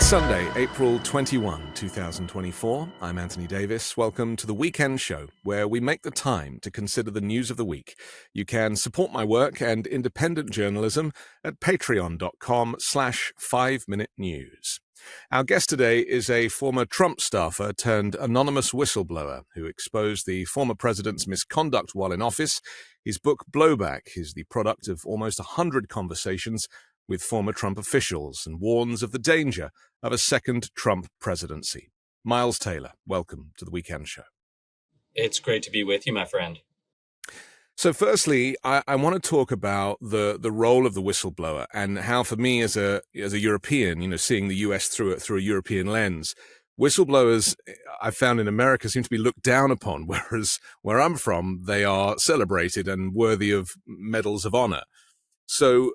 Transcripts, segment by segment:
Sunday, April 21, 2024. I'm Anthony Davis. Welcome to the Weekend Show, where we make the time to consider the news of the week. You can support my work and independent journalism at patreon.com/5minutenews. Our guest today is a former Trump staffer turned anonymous whistleblower who exposed the former president's misconduct while in office. His book, Blowback, is the product of almost 100 conversations with former Trump officials and warns of the danger of a second Trump presidency. Miles Taylor, welcome to the Weekend Show. It's great to be with you, my friend. So firstly, I want to talk about the role of the whistleblower and how, for me as a European, seeing the US through a European lens, whistleblowers I found in America seem to be looked down upon, whereas where I'm from, they are celebrated and worthy of medals of honor. So,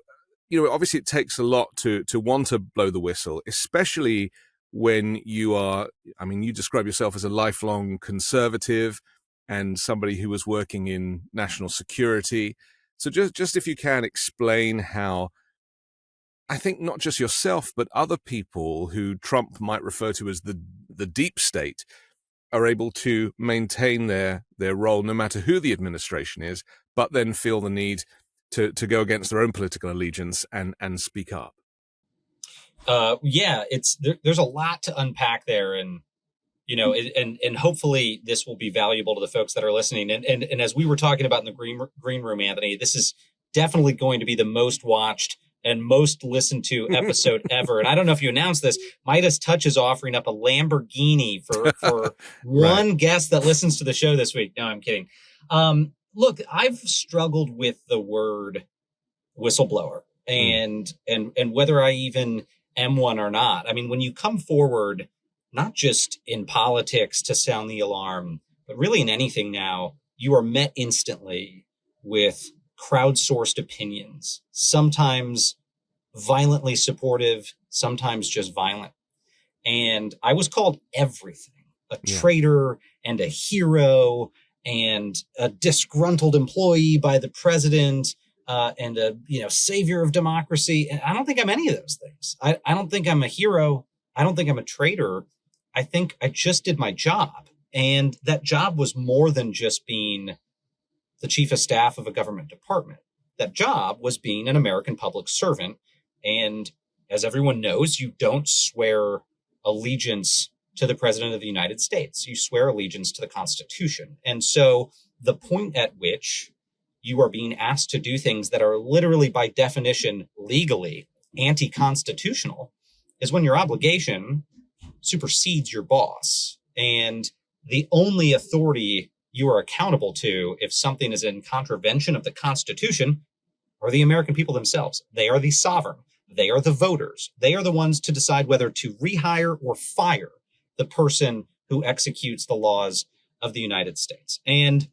obviously it takes a lot to want to blow the whistle, especially when you describe yourself as a lifelong conservative and somebody who was working in national security. So just if you can explain how, I think not just yourself, but other people who Trump might refer to as the deep state are able to maintain their role no matter who the administration is, but then feel the need to go against their own political allegiance and speak up. There's a lot to unpack there, and hopefully this will be valuable to the folks that are listening. And as we were talking about in the green room, Anthony, this is definitely going to be the most watched and most listened to episode ever. And I don't know if you announced this, Midas Touch is offering up a Lamborghini for one guest that listens to the show this week. No, I'm kidding. Look, I've struggled with the word whistleblower and whether I even am one or not. I mean, when you come forward, not just in politics to sound the alarm, but really in anything now, you are met instantly with crowdsourced opinions, sometimes violently supportive, sometimes just violent. And I was called everything, a traitor and a hero and a disgruntled employee by the president, and a savior of democracy. And I don't think I'm any of those things. I don't think I'm a hero. I don't think I'm a traitor. I think I just did my job. And that job was more than just being the chief of staff of a government department. That job was being an American public servant. And as everyone knows, you don't swear allegiance to the president of the United States. You swear allegiance to the Constitution. And so the point at which you are being asked to do things that are literally by definition legally anti-constitutional is when your obligation supersedes your boss. And the only authority you are accountable to if something is in contravention of the Constitution are the American people themselves. They are the sovereign. They are the voters. They are the ones to decide whether to rehire or fire the person who executes the laws of the United States. And,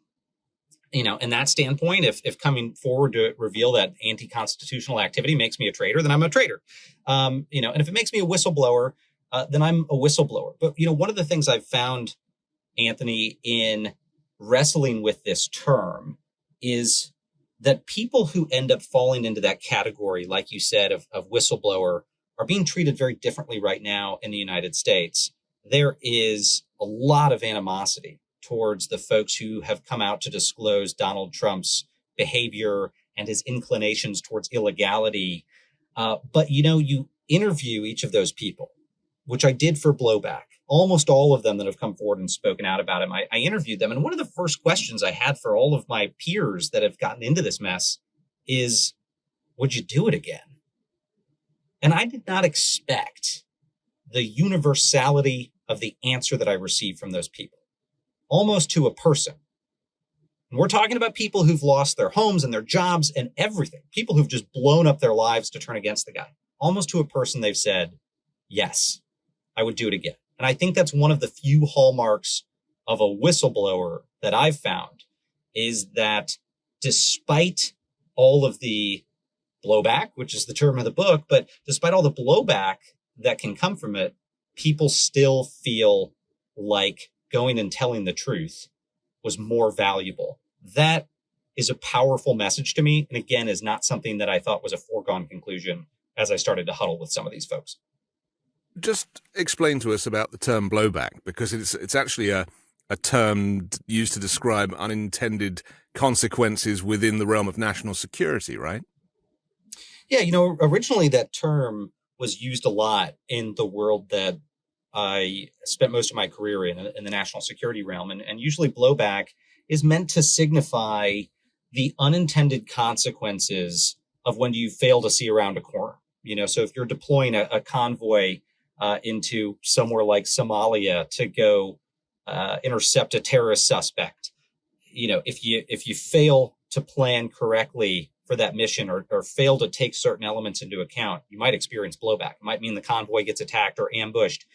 in that standpoint, if coming forward to reveal that anti-constitutional activity makes me a traitor, then I'm a traitor. And if it makes me a whistleblower, then I'm a whistleblower. But, one of the things I've found, Anthony, in wrestling with this term is that people who end up falling into that category, like you said, of whistleblower, are being treated very differently right now in the United States. There is a lot of animosity towards the folks who have come out to disclose Donald Trump's behavior and his inclinations towards illegality. But, you interview each of those people, which I did for Blowback. Almost all of them that have come forward and spoken out about him, I interviewed them. And one of the first questions I had for all of my peers that have gotten into this mess is, would you do it again? And I did not expect the universality of the answer that I received from those people, almost to a person. And we're talking about people who've lost their homes and their jobs and everything, people who've just blown up their lives to turn against the guy. Almost to a person, they've said, yes, I would do it again. And I think that's one of the few hallmarks of a whistleblower that I've found, is that despite all of the blowback, which is the term of the book, but despite all the blowback that can come from it, people still feel like going and telling the truth was more valuable. That is a powerful message to me. And again, is not something that I thought was a foregone conclusion as I started to huddle with some of these folks. Just explain to us about the term blowback, because it's actually a term used to describe unintended consequences within the realm of national security, right? Yeah, originally that term was used a lot in the world that I spent most of my career in the national security realm. And usually blowback is meant to signify the unintended consequences of when you fail to see around a corner. So if you're deploying a convoy into somewhere like Somalia to go intercept a terrorist suspect, if you fail to plan correctly for that mission or fail to take certain elements into account, you might experience blowback. It might mean the convoy gets attacked or ambushed.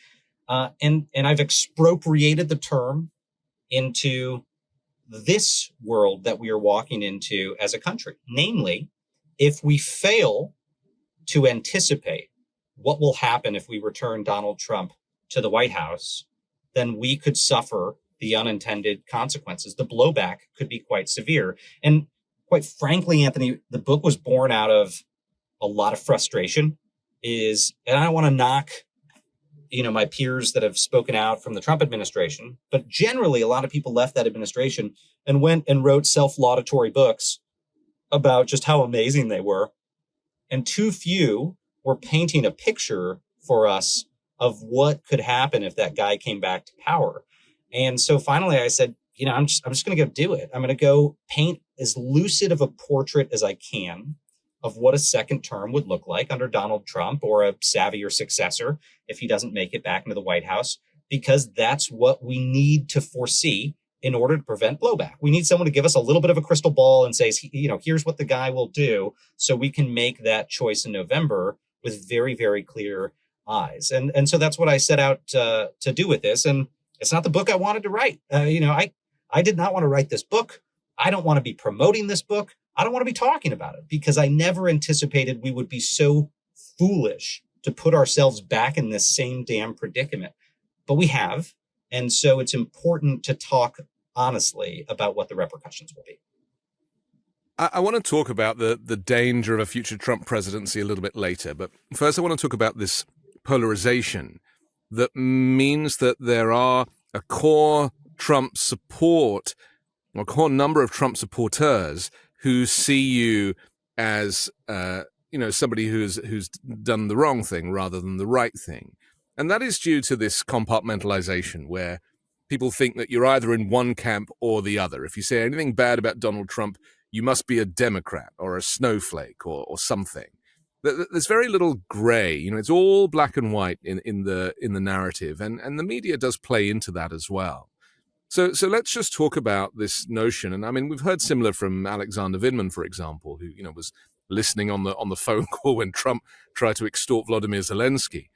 And I've expropriated the term into this world that we are walking into as a country. Namely, if we fail to anticipate what will happen if we return Donald Trump to the White House, then we could suffer the unintended consequences. The blowback could be quite severe. And quite frankly, Anthony, the book was born out of a lot of frustration. And I don't want to knock my peers that have spoken out from the Trump administration, but generally a lot of people left that administration and went and wrote self-laudatory books about just how amazing they were. And too few were painting a picture for us of what could happen if that guy came back to power. And so finally I said, I'm just going to go do it. I'm going to go paint as lucid of a portrait as I can of what a second term would look like under Donald Trump or a savvier successor if he doesn't make it back into the White House, because that's what we need to foresee in order to prevent blowback. We need someone to give us a little bit of a crystal ball and say, here's what the guy will do, so we can make that choice in November with very, very clear eyes. And so that's what I set out to do with this. And it's not the book I wanted to write. I did not want to write this book. I don't want to be promoting this book. I don't want to be talking about it because I never anticipated we would be so foolish to put ourselves back in this same damn predicament. But we have. And so it's important to talk honestly about what the repercussions will be. I want to talk about the danger of a future Trump presidency a little bit later. But first, I want to talk about this polarization that means that there are a core Trump support, or a core number of Trump supporters who see you as, somebody who's done the wrong thing rather than the right thing. And that is due to this compartmentalization where people think that you're either in one camp or the other. If you say anything bad about Donald Trump, you must be a Democrat or a snowflake or something. There's very little gray. It's all black and white in the narrative, and the media does play into that as well. So let's just talk about this notion. And I mean, we've heard similar from Alexander Vindman, for example, who was listening on the phone call when Trump tried to extort Vladimir Zelensky.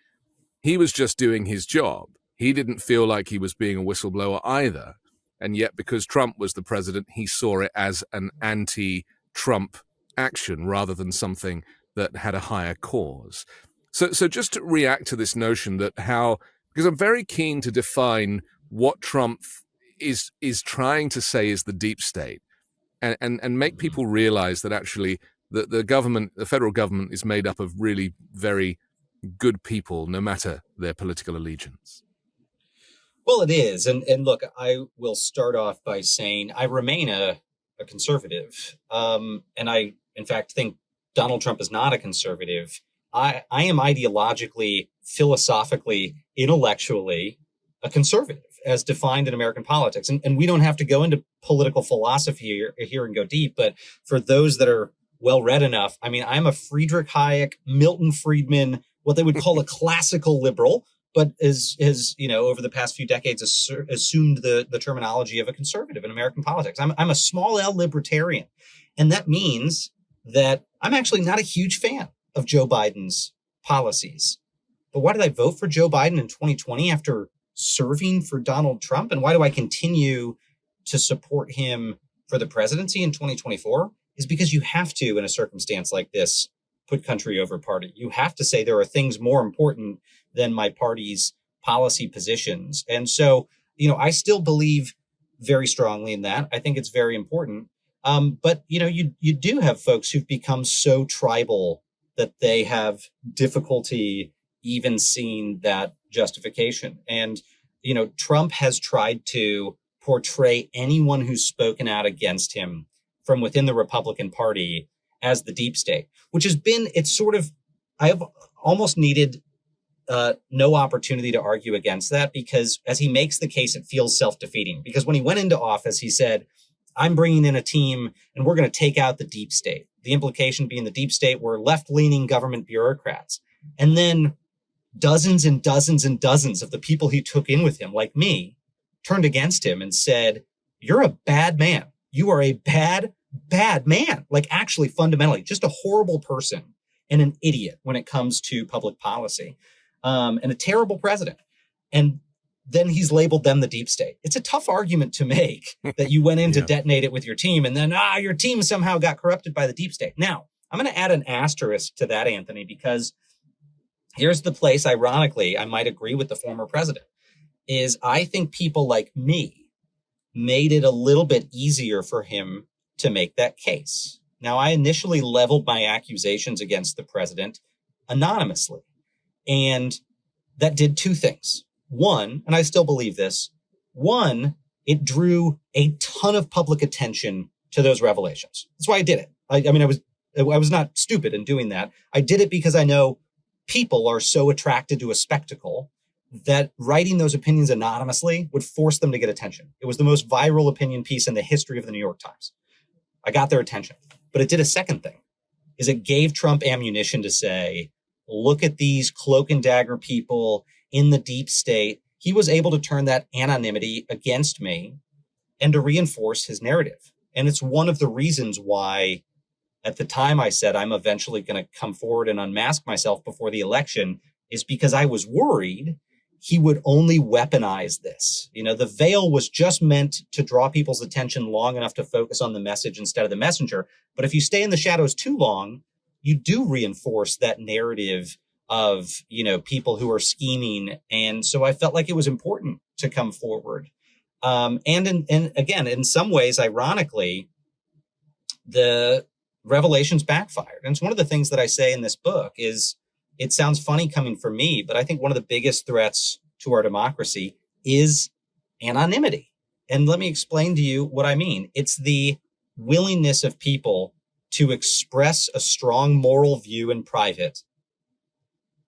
He was just doing his job. He didn't feel like he was being a whistleblower either. And yet, because Trump was the president, he saw it as an anti-Trump action rather than something that had a higher cause. So just to react to this notion that because I'm very keen to define what Trump is trying to say is the deep state and make people realize that actually the federal government is made up of really very good people, no matter their political allegiance. Well, it is. And look, I will start off by saying I remain a conservative. And I, in fact, think Donald Trump is not a conservative. I am ideologically, philosophically, intellectually a conservative as defined in American politics. And we don't have to go into political philosophy here and go deep. But for those that are well-read enough, I mean, I'm a Friedrich Hayek, Milton Friedman, what they would call a classical liberal, but is over the past few decades assumed the terminology of a conservative in American politics. I'm a small L libertarian. And that means that I'm actually not a huge fan of Joe Biden's policies. But why did I vote for Joe Biden in 2020 after serving for Donald Trump? And why do I continue to support him for the presidency in 2024? Is because you have to, in a circumstance like this, put country over party. You have to say there are things more important than my party's policy positions. And so, I still believe very strongly in that. I think it's very important. But, you do have folks who've become so tribal that they have difficulty even seen that justification. And, Trump has tried to portray anyone who's spoken out against him from within the Republican Party as the deep state, which has been, I've almost needed no opportunity to argue against that, because as he makes the case, it feels self-defeating. Because when he went into office, he said, I'm bringing in a team and we're going to take out the deep state. The implication being the deep state were left-leaning government bureaucrats. And then dozens and dozens and dozens of the people he took in with him, like me, turned against him and said, you're a bad man. You are a bad, bad man. Like, actually, fundamentally, just a horrible person and an idiot when it comes to public policy, and a terrible president. And then he's labeled them the deep state. It's a tough argument to make that you went in to detonate it with your team, and then, your team somehow got corrupted by the deep state. Now, I'm going to add an asterisk to that, Anthony, because here's the place, ironically, I might agree with the former president, is I think people like me made it a little bit easier for him to make that case. Now, I initially leveled my accusations against the president anonymously, and that did two things. One, and I still believe this, one, it drew a ton of public attention to those revelations. That's why I did it. I was not stupid in doing that. I did it because I know people are so attracted to a spectacle that writing those opinions anonymously would force them to get attention. It was the most viral opinion piece in the history of the New York Times. I got their attention. But it did a second thing, is it gave Trump ammunition to say, look at these cloak and dagger people in the deep state. He was able to turn that anonymity against me and to reinforce his narrative. And it's one of the reasons why at the time I said I'm eventually going to come forward and unmask myself before the election, is because I was worried he would only weaponize this. The veil was just meant to draw people's attention long enough to focus on the message instead of the messenger. But if you stay in the shadows too long, you do reinforce that narrative of, people who are scheming. And so I felt like it was important to come forward. And again, in some ways, ironically, the revelations backfired. And it's one of the things that I say in this book is, it sounds funny coming from me, but I think one of the biggest threats to our democracy is anonymity. And let me explain to you what I mean. It's the willingness of people to express a strong moral view in private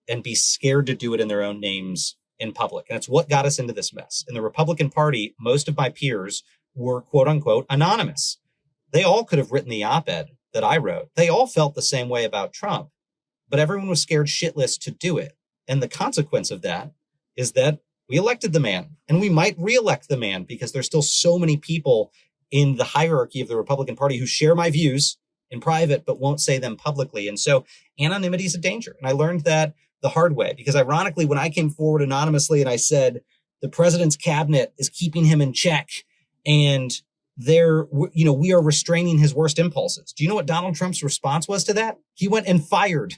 and be scared to do it in their own names in public. And it's what got us into this mess. In the Republican Party, most of my peers were, quote unquote, anonymous. They all could have written the op-ed that I wrote. They all felt the same way about Trump. But everyone was scared shitless to do it. And the consequence of that is that we elected the man, and we might reelect the man, because there's still so many people in the hierarchy of the Republican Party who share my views in private, but won't say them publicly. And so anonymity is a danger. And I learned that the hard way, because ironically, when I came forward anonymously and I said, the president's cabinet is keeping him in check, and we are restraining his worst impulses. Do you know what Donald Trump's response was to that? He went and fired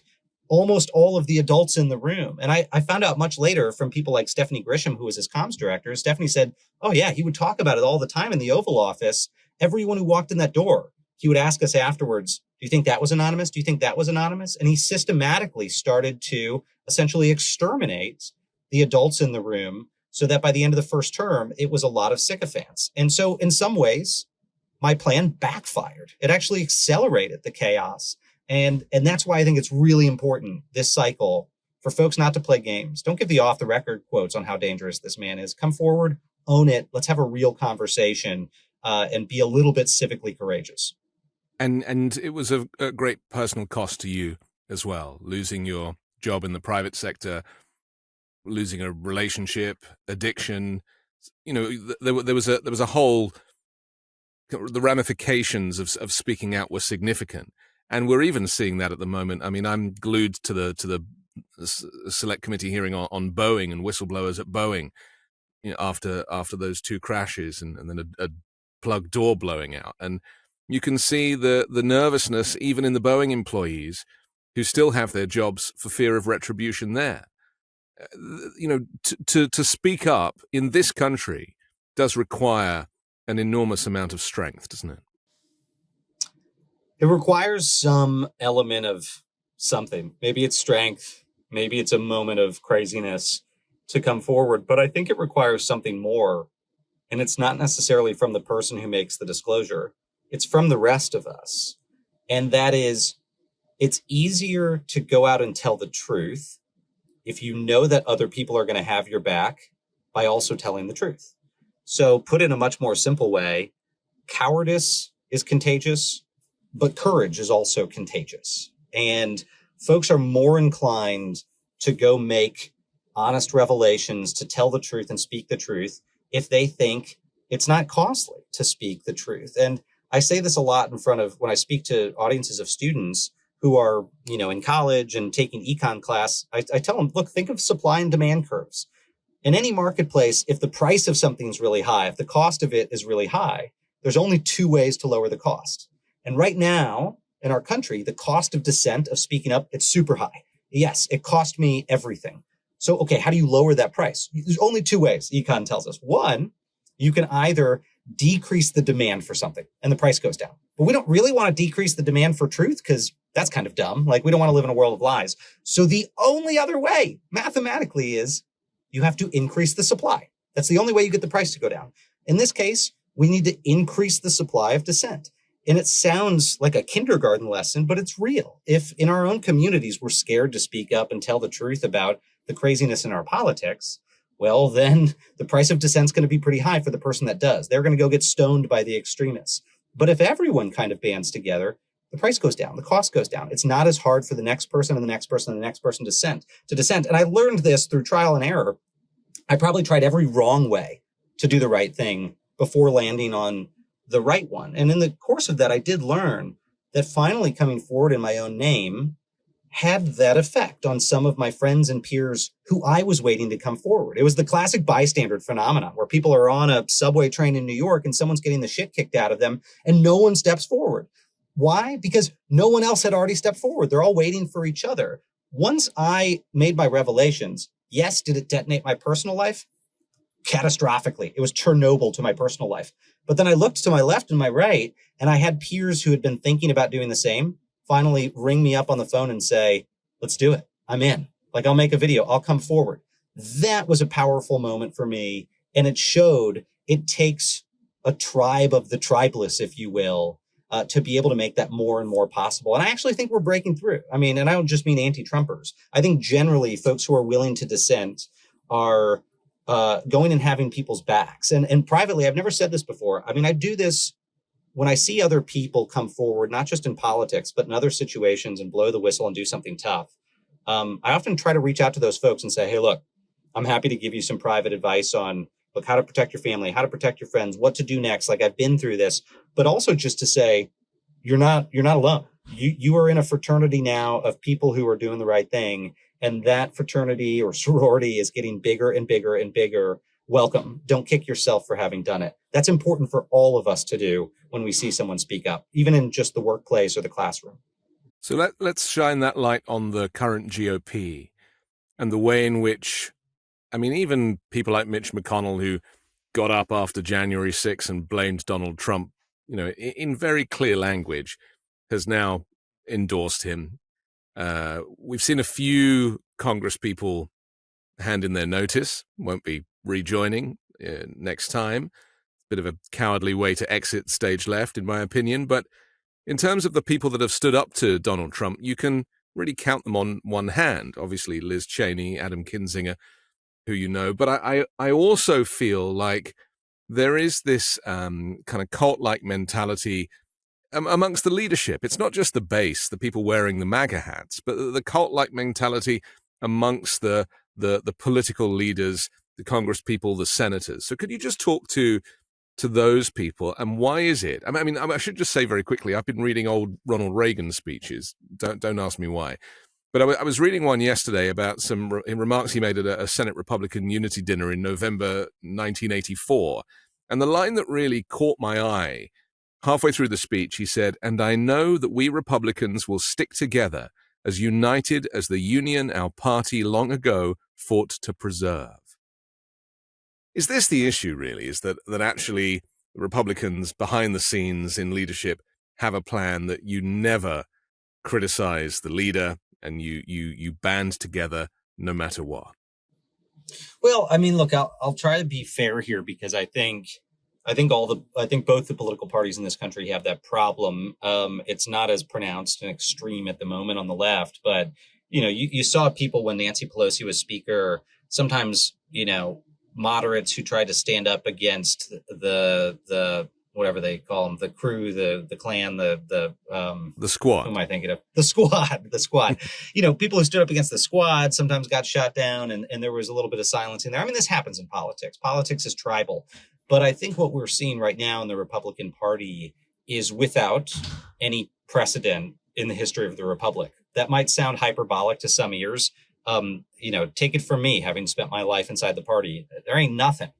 almost all of the adults in the room. And I found out much later from people like Stephanie Grisham, who was his comms director. Stephanie said, oh yeah, he would talk about it all the time in the Oval Office. Everyone who walked in that door, he would ask us afterwards, do you think that was anonymous? Do you think that was anonymous? And he systematically started to essentially exterminate the adults in the room, so that by the end of the first term, it was a lot of sycophants. And so in some ways, my plan backfired. It actually accelerated the chaos. And that's why I think it's really important this cycle for folks not to play games. Don't give the off the record quotes on how dangerous this man is. Come forward, own it. Let's have a real conversation and be a little bit civically courageous. And it was a great personal cost to you as well, losing your job in the private sector, losing a relationship, addiction. There was a whole, the ramifications of speaking out were significant. And we're even seeing that at the moment. I mean, I'm glued to the select committee hearing on Boeing and whistleblowers at Boeing, after those two crashes and then a plug door blowing out. And you can see the nervousness even in the Boeing employees who still have their jobs for fear of retribution there. To speak up in this country does require an enormous amount of strength, doesn't it? It requires some element of something. Maybe it's strength. Maybe it's a moment of craziness to come forward, but I think it requires something more. And it's not necessarily from the person who makes the disclosure. It's from the rest of us. And that is, it's easier to go out and tell the truth if you know that other people are going to have your back by also telling the truth. So put in a much more simple way, cowardice is contagious, but courage is also contagious. And folks are more inclined to go make honest revelations, to tell the truth and speak the truth if they think it's not costly to speak the truth. And I say this a lot in front of when I speak to audiences of students who are, in college and taking econ class. I tell them, look, think of supply and demand curves. In any marketplace, if the price of something is really high, if the cost of it is really high, there's only two ways to lower the cost. And right now in our country, the cost of dissent, of speaking up, it's super high. Yes, it cost me everything. So, okay, how do you lower that price? There's only two ways, econ tells us. One, you can either decrease the demand for something and the price goes down. But we don't really want to decrease the demand for truth because that's kind of dumb. Like, we don't want to live in a world of lies. So the only other way mathematically is you have to increase the supply. That's the only way you get the price to go down. In this case, we need to increase the supply of dissent. And it sounds like a kindergarten lesson, but it's real. If in our own communities we're scared to speak up and tell the truth about the craziness in our politics, well, then the price of dissent is going to be pretty high for the person that does. They're going to go get stoned by the extremists. But if everyone kind of bands together, the price goes down, the cost goes down. It's not as hard for the next person and the next person and the next person to dissent. And I learned this through trial and error. I probably tried every wrong way to do the right thing before landing on the right one. And in the course of that, I did learn that finally coming forward in my own name had that effect on some of my friends and peers who I was waiting to come forward. It was the classic bystander phenomenon where people are on a subway train in New York and someone's getting the shit kicked out of them and no one steps forward. Why? Because no one else had already stepped forward. They're all waiting for each other. Once I made my revelations, yes, did it detonate my personal life? Catastrophically. It was Chernobyl to my personal life. But then I looked to my left and my right, and I had peers who had been thinking about doing the same finally ring me up on the phone and say, let's do it. I'm in. Like, I'll make a video. I'll come forward. That was a powerful moment for me. And it showed it takes a tribe of the tribeless, if you will, to be able to make that more and more possible. And I actually think we're breaking through. I mean, and I don't just mean anti-Trumpers. I think generally folks who are willing to dissent are going and having people's backs. And privately, I've never said this before. I mean, I do this when I see other people come forward, not just in politics, but in other situations and blow the whistle and do something tough. I often try to reach out to those folks and say, hey, look, I'm happy to give you some private advice on, look, how to protect your family, how to protect your friends, what to do next. Like, I've been through this, but also just to say, you're not alone. You are in a fraternity now of people who are doing the right thing. And that fraternity or sorority is getting bigger and bigger and bigger. Welcome. Don't kick yourself for having done it. That's important for all of us to do when we see someone speak up, even in just the workplace or the classroom. So let's shine that light on the current GOP and the way in which, I mean, even people like Mitch McConnell, who got up after January 6th and blamed Donald Trump, in very clear language, has now endorsed him. We've seen a few Congress people hand in their notice, won't be rejoining next time. Bit of a cowardly way to exit stage left, in my opinion. But in terms of the people that have stood up to Donald Trump, you can really count them on one hand. Obviously, Liz Cheney, Adam Kinzinger, who you know. But I also feel like there is this kind of cult-like mentality amongst the leadership. It's not just the base, the people wearing the MAGA hats, but the cult-like mentality amongst the political leaders, the Congress people, the senators. So could you just talk to those people, and why is it? I mean, I should just say very quickly, I've been reading old Ronald Reagan speeches. Don't ask me why. But I was reading one yesterday about some remarks he made at a Senate Republican Unity dinner in November 1984. And the line that really caught my eye, halfway through the speech, he said, "And I know that we Republicans will stick together as united as the Union our party long ago fought to preserve." Is this the issue, really? Is that actually the Republicans behind the scenes in leadership have a plan that you never criticize the leader and you band together no matter what? Well, I mean, look, I'll try to be fair here because I think both the political parties in this country have that problem. It's not as pronounced and extreme at the moment on the left, but you saw people when Nancy Pelosi was speaker. Sometimes moderates who tried to stand up against the whatever they call them, the crew, the clan, the squad. Who am I thinking of? The squad. People who stood up against the squad sometimes got shot down, and there was a little bit of silencing there. I mean, this happens in politics. Politics is tribal. But I think what we're seeing right now in the Republican Party is without any precedent in the history of the Republic. That might sound hyperbolic to some ears. Take it from me, having spent my life inside the party. There ain't nothing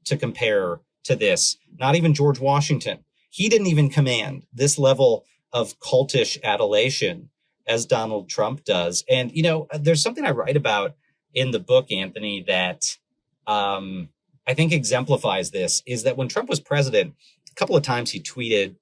to compare to this. Not even George Washington. He didn't even command this level of cultish adulation as Donald Trump does. And, there's something I write about in the book, Anthony, that I think exemplifies this, is that when Trump was president, a couple of times he tweeted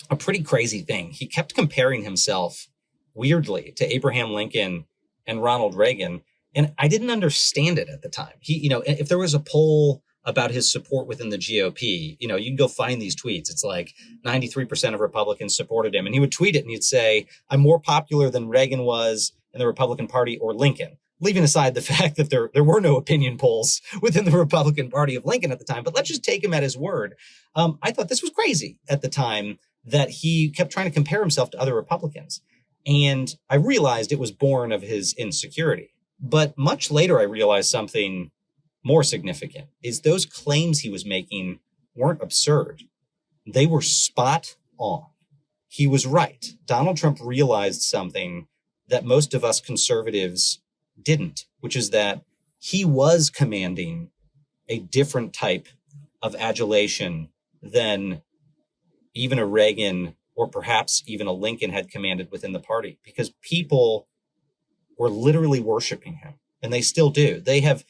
a pretty crazy thing. He kept comparing himself weirdly to Abraham Lincoln and Ronald Reagan. And I didn't understand it at the time. If there was a poll about his support within the GOP, you can go find these tweets. It's like 93% of Republicans supported him. And he would tweet it and he'd say, I'm more popular than Reagan was in the Republican Party or Lincoln, leaving aside the fact that there were no opinion polls within the Republican Party of Lincoln at the time. But let's just take him at his word. I thought this was crazy at the time that he kept trying to compare himself to other Republicans. And I realized it was born of his insecurity. But much later, I realized something more significant, is those claims he was making weren't absurd. They were spot on. He was right. Donald Trump realized something that most of us conservatives didn't, which is that he was commanding a different type of adulation than even a Reagan or perhaps even a Lincoln had commanded within the party, because people were literally worshiping him. And they still do. They have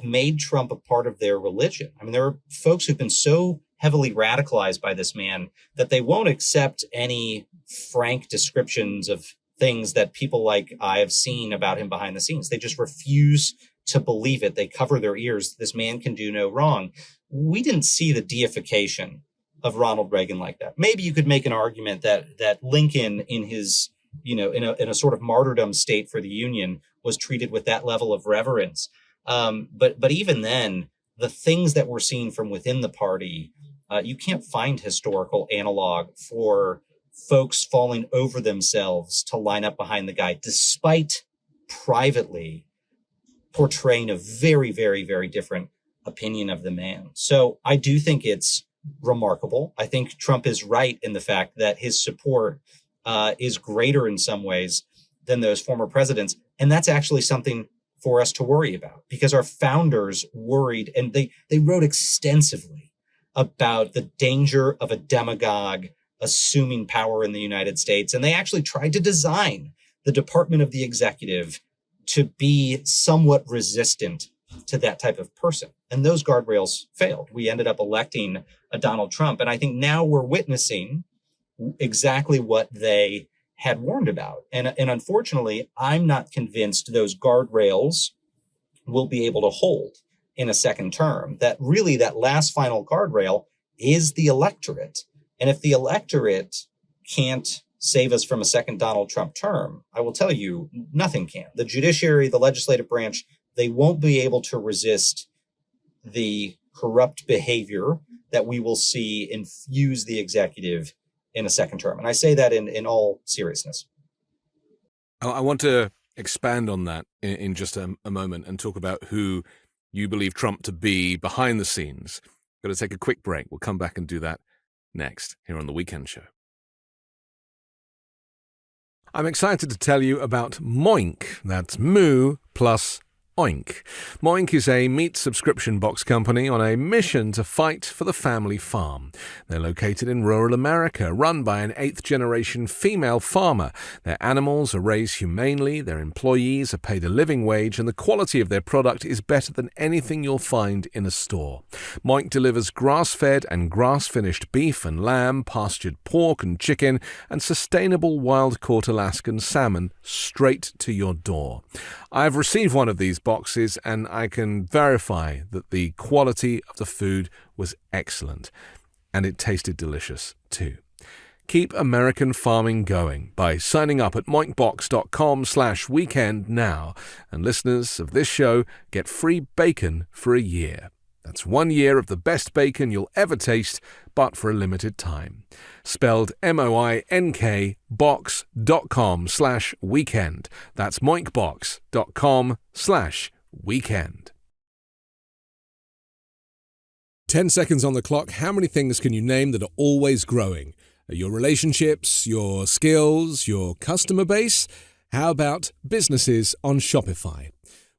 made Trump a part of their religion. I mean, there are folks who've been so heavily radicalized by this man that they won't accept any frank descriptions of things that people like I have seen about him behind the scenes. They just refuse to believe it. They cover their ears. This man can do no wrong. We didn't see the deification of Ronald Reagan like that. Maybe you could make an argument that Lincoln in his, in a sort of martyrdom state for the Union was treated with that level of reverence. But even then, the things that we're seeing from within the party, you can't find historical analog for folks falling over themselves to line up behind the guy, despite privately portraying a very, very, very different opinion of the man. So I do think it's remarkable. I think Trump is right in the fact that his support is greater in some ways than those former presidents. And that's actually something for us to worry about, because our founders worried, and they wrote extensively about the danger of a demagogue assuming power in the United States. And they actually tried to design the Department of the Executive to be somewhat resistant to that type of person. And those guardrails failed. We ended up electing a Donald Trump. And I think now we're witnessing exactly what they had warned about. And unfortunately, I'm not convinced those guardrails will be able to hold in a second term. That really, that last final guardrail is the electorate. And if the electorate can't save us from a second Donald Trump term, I will tell you, nothing can. The judiciary, the legislative branch, they won't be able to resist the corrupt behavior that we will see infuse the executive in a second term. And I say that in all seriousness. I want to expand on that in just a moment and talk about who you believe Trump to be behind the scenes. Got to take a quick break. We'll come back and do that next here on The Weekend Show. I'm excited to tell you about Moink. That's Moo plus Oink. Moink is a meat subscription box company on a mission to fight for the family farm. They're located in rural America, run by an 8th-generation female farmer. Their animals are raised humanely, their employees are paid a living wage, and the quality of their product is better than anything you'll find in a store. Moink delivers grass-fed and grass-finished beef and lamb, pastured pork and chicken, and sustainable wild-caught Alaskan salmon straight to your door. I've received one of these boxes, and I can verify that the quality of the food was excellent, and it tasted delicious too. Keep American farming going by signing up at moinkbox.com/weekend now, and listeners of this show get free bacon for a year. That's 1 year of the best bacon you'll ever taste, but for a limited time. Spelled MOINK box.com/weekend. That's moinkbox.com/weekend. 10 seconds on the clock. How many things can you name that are always growing? Your relationships, your skills, your customer base? How about businesses on Shopify?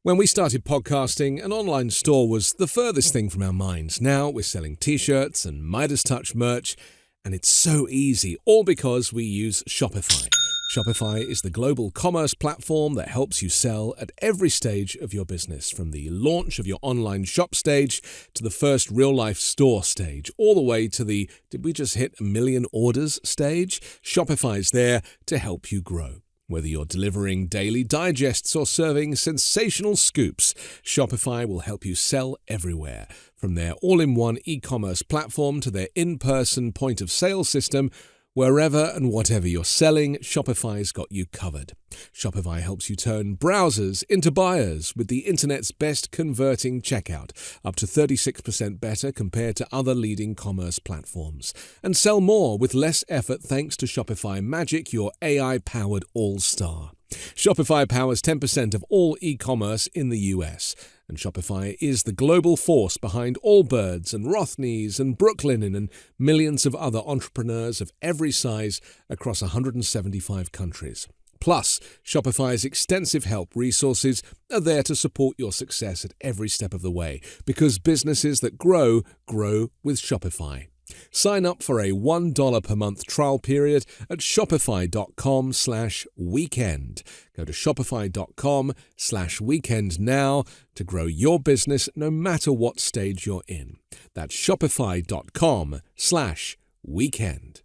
When we started podcasting, an online store was the furthest thing from our minds. Now we're selling t-shirts and Midas Touch merch, and it's so easy, all because we use Shopify. Shopify is the global commerce platform that helps you sell at every stage of your business, from the launch of your online shop stage to the first real-life store stage, all the way to the "did we just hit 1 million orders" stage. Shopify's there to help you grow. Whether you're delivering daily digests or serving sensational scoops, Shopify will help you sell everywhere. From their all-in-one e-commerce platform to their in-person point-of-sale system, wherever and whatever you're selling, Shopify's got you covered. Shopify helps you turn browsers into buyers with the internet's best converting checkout, up to 36% better compared to other leading commerce platforms. And sell more with less effort thanks to Shopify Magic, your AI-powered all-star. Shopify powers 10% of all e-commerce in the US. And Shopify is the global force behind Allbirds and Rothney's and Brooklinen and millions of other entrepreneurs of every size across 175 countries. Plus, Shopify's extensive help resources are there to support your success at every step of the way, because businesses that grow, grow with Shopify. Sign up for a $1 per month trial period at shopify.com/weekend. Go to shopify.com/weekend now to grow your business no matter what stage you're in. That's shopify.com/weekend.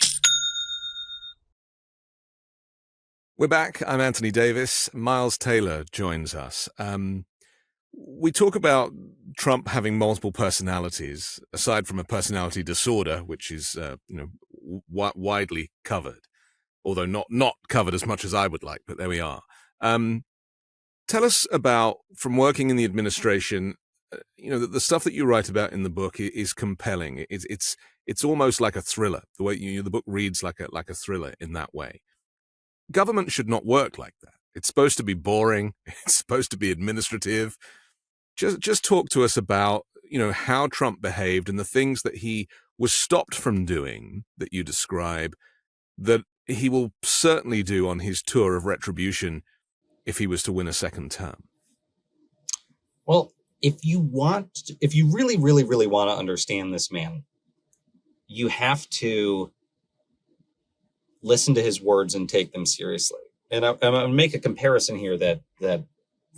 We're back. I'm Anthony Davis. Miles Taylor joins us. We talk about Trump having multiple personalities, aside from a personality disorder, which is widely covered, although not covered as much as I would like, but there we are. Tell us about, from working in the administration, the stuff that you write about in the book is compelling. It's almost like a thriller. The way the book reads like a thriller in that way. Government should not work like that. It's supposed to be boring. It's supposed to be administrative. Just talk to us about, how Trump behaved and the things that he was stopped from doing that you describe, that he will certainly do on his tour of retribution if he was to win a second term. Well, if you really, really, really want to understand this man, you have to listen to his words and take them seriously. And I'm going to make a comparison here that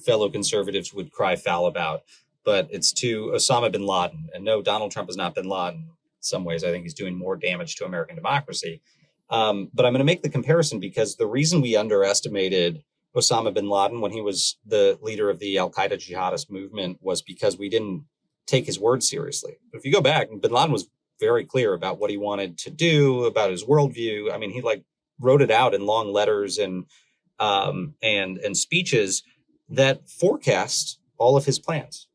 fellow conservatives would cry foul about, but it's to Osama bin Laden. And no, Donald Trump is not bin Laden. In some ways, I think he's doing more damage to American democracy. But I'm going to make the comparison because the reason we underestimated Osama bin Laden when he was the leader of the al-Qaeda jihadist movement was because we didn't take his words seriously. But if you go back, bin Laden was very clear about what he wanted to do, about his worldview. I mean, he wrote it out in long letters and speeches that forecast all of his plans.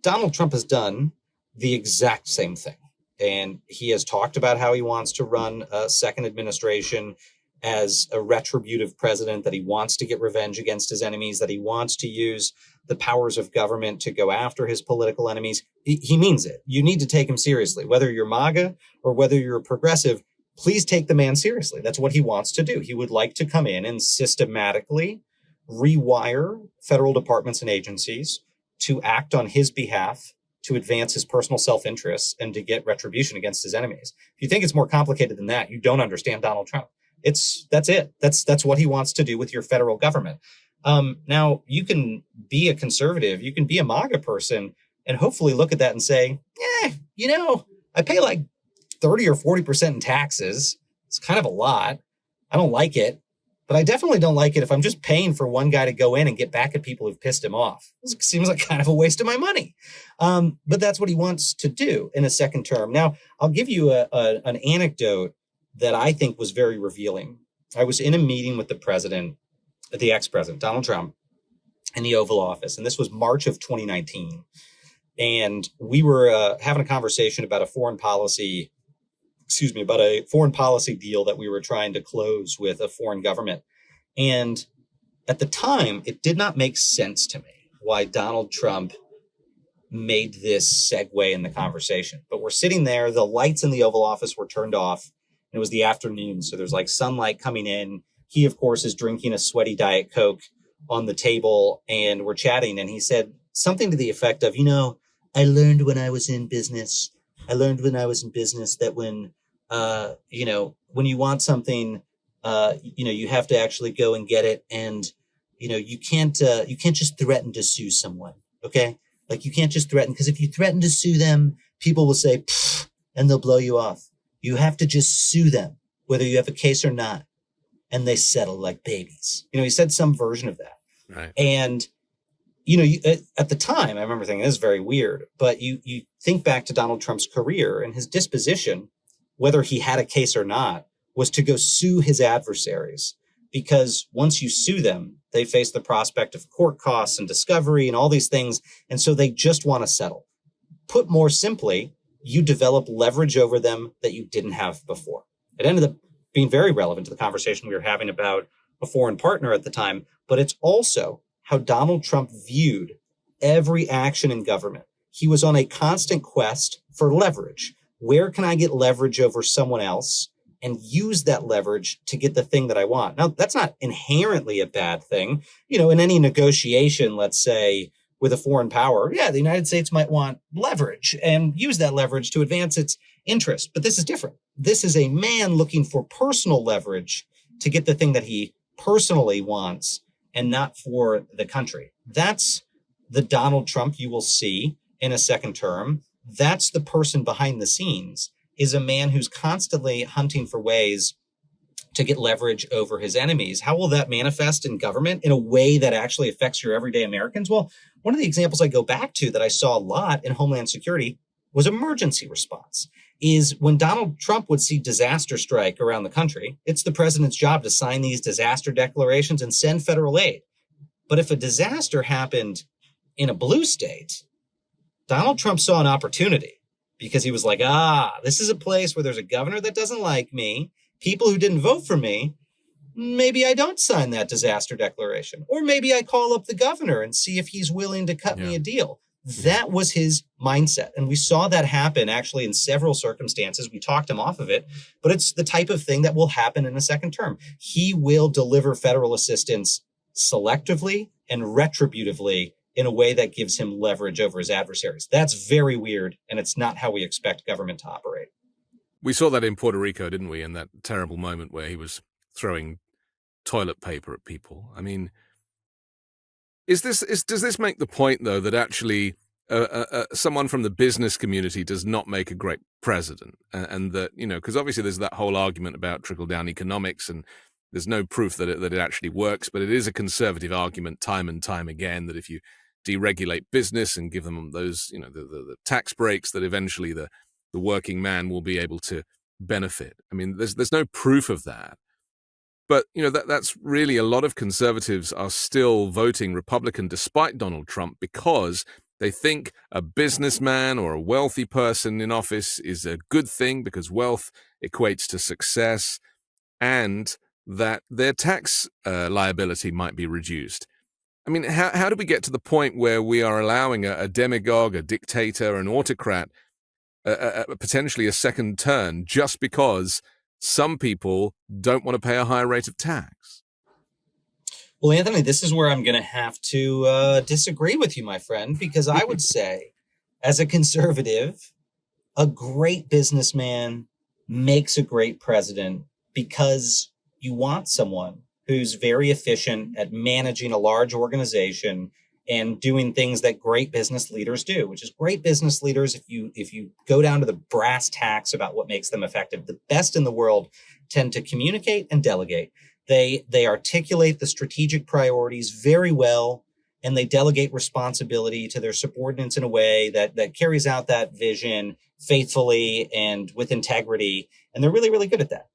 Donald Trump has done the exact same thing. And he has talked about how he wants to run a second administration as a retributive president, that he wants to get revenge against his enemies, that he wants to use the powers of government to go after his political enemies. He means it. You need to take him seriously. Whether you're MAGA or whether you're a progressive, please take the man seriously. That's what he wants to do. He would like to come in and systematically rewire federal departments and agencies to act on his behalf, to advance his personal self-interests, and to get retribution against his enemies. If you think it's more complicated than that, you don't understand Donald Trump. That's it. That's what he wants to do with your federal government. Now, you can be a conservative, you can be a MAGA person, and hopefully look at that and say, I pay like 30 or 40% in taxes. It's kind of a lot. I don't like it, but I definitely don't like it if I'm just paying for one guy to go in and get back at people who've pissed him off. It seems like kind of a waste of my money. But that's what he wants to do in a second term. Now, I'll give you an anecdote that I think was very revealing. I was in a meeting with the ex-president, Donald Trump, in the Oval Office, and this was March of 2019. And we were having a conversation about a foreign policy deal that we were trying to close with a foreign government. And at the time, it did not make sense to me why Donald Trump made this segue in the conversation. But we're sitting there, the lights in the Oval Office were turned off. It was the afternoon, so there's like sunlight coming in. He, of course, is drinking a sweaty Diet Coke on the table, and we're chatting. And he said something to the effect of, I learned when I was in business that when you want something, you have to actually go and get it. And, you can't just threaten to sue someone. Okay. Like you can't just threaten, because if you threaten to sue them, people will say, pfft, and they'll blow you off. You have to just sue them, whether you have a case or not. And they settle like babies. He said some version of that. Right. And, at the time, I remember thinking, this is very weird. But you think back to Donald Trump's career, and his disposition, whether he had a case or not, was to go sue his adversaries. Because once you sue them, they face the prospect of court costs and discovery and all these things. And so they just want to settle. Put more simply, you develop leverage over them that you didn't have before. It ended up being very relevant to the conversation we were having about a foreign partner at the time, but it's also how Donald Trump viewed every action in government. He was on a constant quest for leverage. Where can I get leverage over someone else and use that leverage to get the thing that I want? Now, that's not inherently a bad thing. In any negotiation, let's say, with a foreign power, the United States might want leverage and use that leverage to advance its interest. But this is different. This is a man looking for personal leverage to get the thing that he personally wants and not for the country. That's the Donald Trump you will see in a second term. That's the person behind the scenes, is a man who's constantly hunting for ways to get leverage over his enemies. How will that manifest in government in a way that actually affects your everyday Americans? Well, one of the examples I go back to that I saw a lot in Homeland Security was emergency response. Is when Donald Trump would see disaster strike around the country, it's the president's job to sign these disaster declarations and send federal aid. But if a disaster happened in a blue state, Donald Trump saw an opportunity because he was like, this is a place where there's a governor that doesn't like me, people who didn't vote for me. Maybe I don't sign that disaster declaration. Or maybe I call up the governor and see if he's willing to cut me a deal. That was his mindset. And we saw that happen actually in several circumstances. We talked him off of it, but it's the type of thing that will happen in a second term. He will deliver federal assistance selectively and retributively in a way that gives him leverage over his adversaries. That's very weird, and it's not how we expect government to operate. We saw that in Puerto Rico, didn't we, in that terrible moment where he was throwing toilet paper at people. I mean, does this make the point, though, that actually someone from the business community does not make a great president? And that, because obviously there's that whole argument about trickle-down economics, and there's no proof that it actually works, but it is a conservative argument time and time again that if you deregulate business and give them those, the tax breaks, that eventually the working man will be able to benefit. I mean, there's no proof of that. But, that's really a lot of conservatives are still voting Republican despite Donald Trump because they think a businessman or a wealthy person in office is a good thing because wealth equates to success and that their tax liability might be reduced. I mean, how do we get to the point where we are allowing a demagogue, a dictator, an autocrat, potentially a second turn just because some people don't want to pay a higher rate of tax? Well, Anthony, this is where I'm going to have to disagree with you, my friend, because I would say, as a conservative, a great businessman makes a great president because you want someone who's very efficient at managing a large organization and doing things that great business leaders do, which is great business leaders. If you go down to the brass tacks about what makes them effective, the best in the world tend to communicate and delegate. They articulate the strategic priorities very well, and they delegate responsibility to their subordinates in a way that carries out that vision faithfully and with integrity. And they're really, really good at that.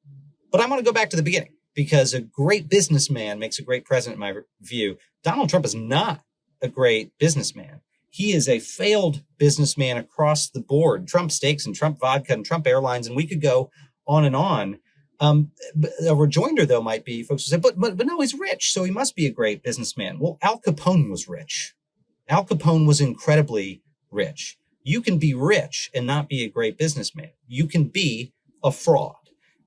But I want to go back to the beginning, because a great businessman makes a great president, in my view. Donald Trump is not a great businessman. He is a failed businessman across the board. Trump steaks and Trump vodka and Trump airlines, and we could go on and on. A rejoinder, though, might be folks who say, but no, he's rich, so he must be a great businessman. Well, Al Capone was rich. Al Capone was incredibly rich. You can be rich and not be a great businessman. You can be a fraud.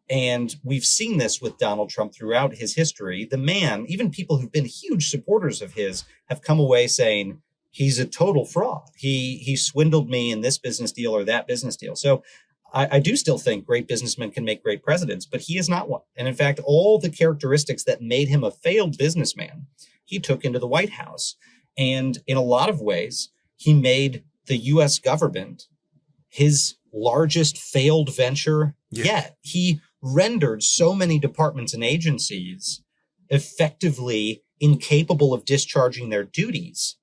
And we've seen this with Donald Trump throughout his history. The man, even people who've been huge supporters of his, have come away saying he's a total fraud. He swindled me in this business deal or that business deal. So I do still think great businessmen can make great presidents, but he is not one. And in fact, all the characteristics that made him a failed businessman, he took into the White House. And in a lot of ways, he made the U.S. government his largest failed venture yet. He rendered so many departments and agencies effectively incapable of discharging their duties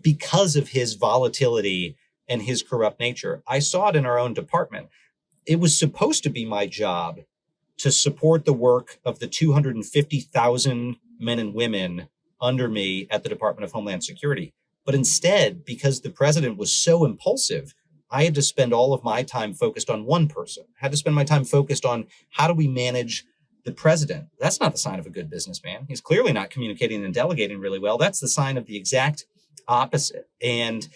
because of his volatility and his corrupt nature. I saw it in our own department. It was supposed to be my job to support the work of the 250,000 men and women under me at the Department of Homeland Security. But instead, because the president was so impulsive, I had to spend all of my time focused on one person. I had to spend my time focused on how do we manage the president. That's not the sign of a good businessman. He's clearly not communicating and delegating really well. That's the sign of the exact opposite. And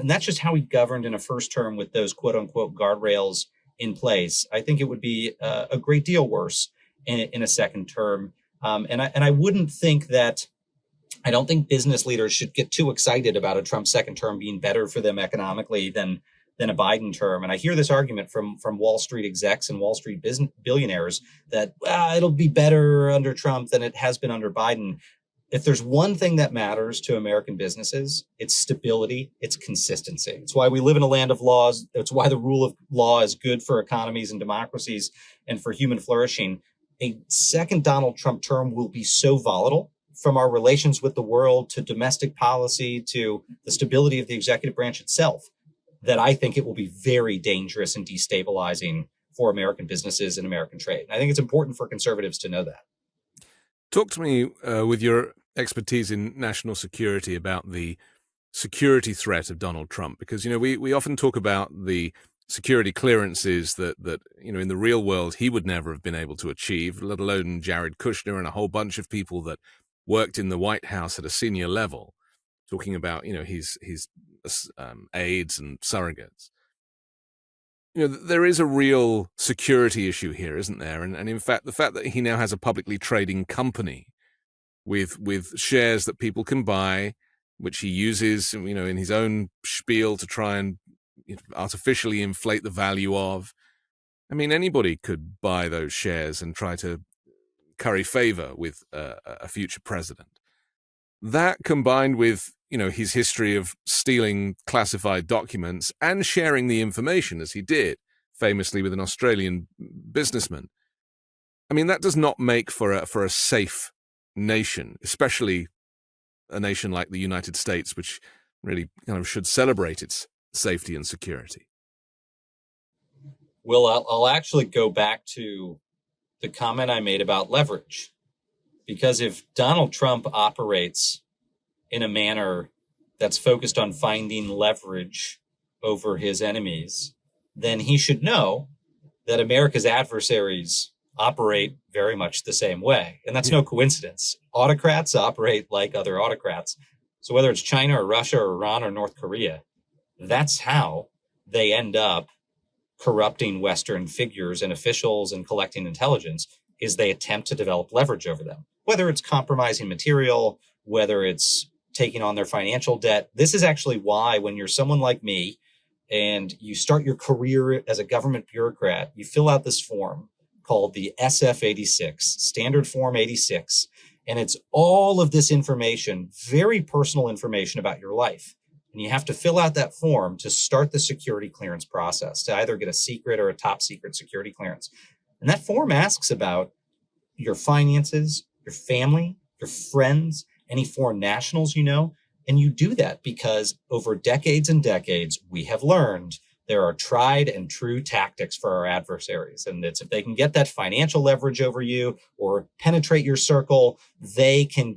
that's just how he governed in a first term with those quote unquote guardrails in place. I think it would be a great deal worse in a second term. And I wouldn't think that, I don't think business leaders should get too excited about a Trump second term being better for them economically than a Biden term. And I hear this argument from Wall Street execs and Wall Street billionaires that it'll be better under Trump than it has been under Biden. If there's one thing that matters to American businesses, it's stability, it's consistency. It's why we live in a land of laws. It's why the rule of law is good for economies and democracies and for human flourishing. A second Donald Trump term will be so volatile, from our relations with the world to domestic policy to the stability of the executive branch itself, that I think it will be very dangerous and destabilizing for American businesses and American trade. And I think it's important for conservatives to know that. Talk to me with your expertise in national security about the security threat of Donald Trump, because, you know, we often talk about the security clearances that, you know, in the real world, he would never have been able to achieve, let alone Jared Kushner and a whole bunch of people that worked in the White House at a senior level, talking about, you know, his aides and surrogates. You know, there is a real security issue here, isn't there? And in fact, the fact that he now has a publicly trading company with shares that people can buy, which he uses, you know, in his own spiel to try and artificially inflate the value of. I mean, anybody could buy those shares and try to curry favor with a future president. That combined with, you know, his history of stealing classified documents and sharing the information as he did, famously with an Australian businessman. I mean, that does not make for a safe nation, especially a nation like the United States, which really kind of should celebrate its safety and security. Well, I'll actually go back to the comment I made about leverage, because if Donald Trump operates in a manner that's focused on finding leverage over his enemies, then he should know that America's adversaries operate very much the same way. And that's no coincidence. Autocrats operate like other autocrats. So whether it's China or Russia or Iran or North Korea, that's how they end up corrupting Western figures and officials and collecting intelligence, is they attempt to develop leverage over them. whether it's compromising material, whether it's taking on their financial debt. This is actually why when you're someone like me and you start your career as a government bureaucrat, you fill out this form called the SF-86, Standard Form 86. And it's all of this information, very personal information about your life. And you have to fill out that form to start the security clearance process, to either get a secret or a top secret security clearance. And that form asks about your finances, your family, your friends, any foreign nationals you know. And you do that because over decades and decades, we have learned there are tried and true tactics for our adversaries. And it's if they can get that financial leverage over you or penetrate your circle, they can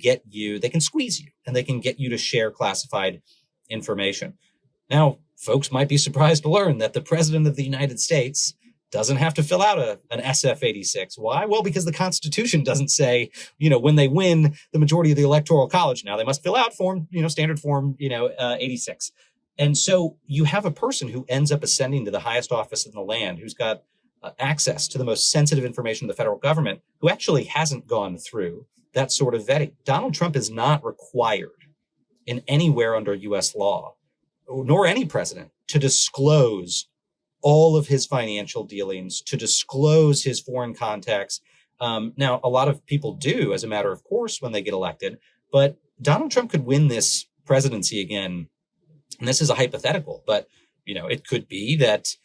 squeeze you, and they can get you to share classified information. Now, folks might be surprised to learn that the president of the United States doesn't have to fill out an SF-86. Why? Well, because the Constitution doesn't say, when they win the majority of the Electoral College, now they must fill out standard form, 86. And so you have a person who ends up ascending to the highest office in the land, who's got access to the most sensitive information of the federal government, who actually hasn't gone through that sort of vetting. Donald Trump is not required in anywhere under U.S. law, nor any president, to disclose all of his financial dealings, to disclose his foreign contacts. Now, a lot of people do, as a matter of course, when they get elected, but Donald Trump could win this presidency again. And this is a hypothetical, but, it could be that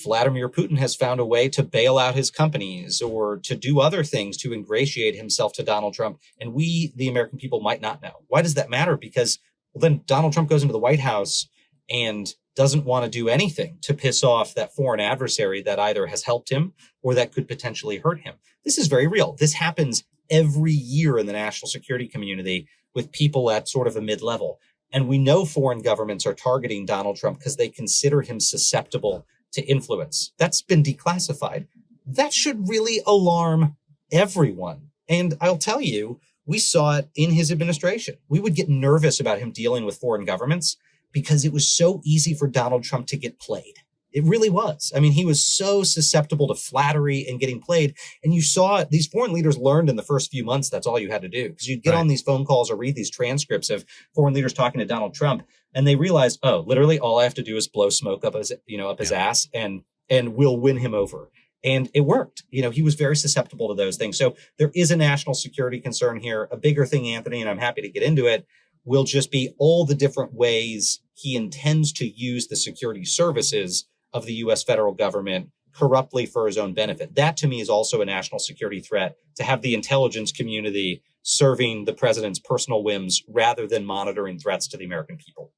Vladimir Putin has found a way to bail out his companies or to do other things to ingratiate himself to Donald Trump. And we, the American people, might not know. Why does that matter? Because then Donald Trump goes into the White House and doesn't want to do anything to piss off that foreign adversary that either has helped him or that could potentially hurt him. This is very real. This happens every year in the national security community with people at sort of a mid-level. And we know foreign governments are targeting Donald Trump because they consider him susceptible to influence. That's been declassified. That should really alarm everyone. And I'll tell you, we saw it in his administration. We would get nervous about him dealing with foreign governments because it was so easy for Donald Trump to get played. It really was. I mean, he was so susceptible to flattery and getting played. And you saw these foreign leaders learned in the first few months, that's all you had to do. Because you'd get on these phone calls or read these transcripts of foreign leaders talking to Donald Trump. And they realized, literally all I have to do is blow smoke up his ass and we'll win him over. And it worked. He was very susceptible to those things. So there is a national security concern here. A bigger thing, Anthony, and I'm happy to get into it, will just be all the different ways he intends to use the security services of the U.S. federal government corruptly for his own benefit. That, to me, is also a national security threat, to have the intelligence community serving the president's personal whims rather than monitoring threats to the American people.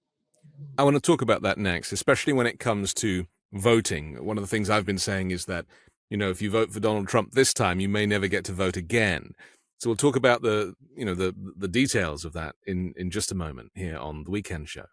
I want to talk about that next, especially when it comes to voting. One of the things I've been saying is that, if you vote for Donald Trump this time, you may never get to vote again. So we'll talk about the details of that in just a moment here on The Weekend Show.